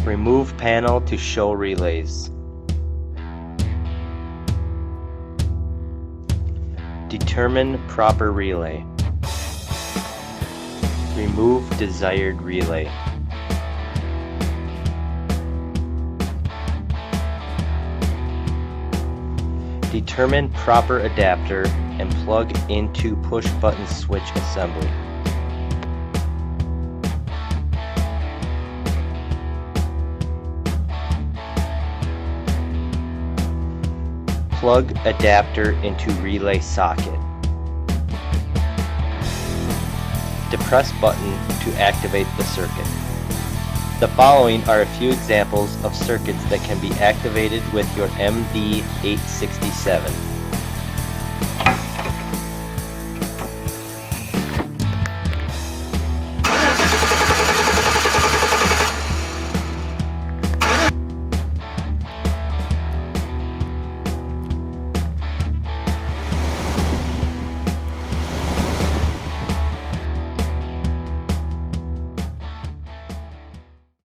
Remove panel to show relays. Determine proper relay. Remove desired relay. Determine proper adapter and plug into push button switch assembly. Plug adapter into relay socket. Depress button to activate the circuit. The following are a few examples of circuits that can be activated with your MD867.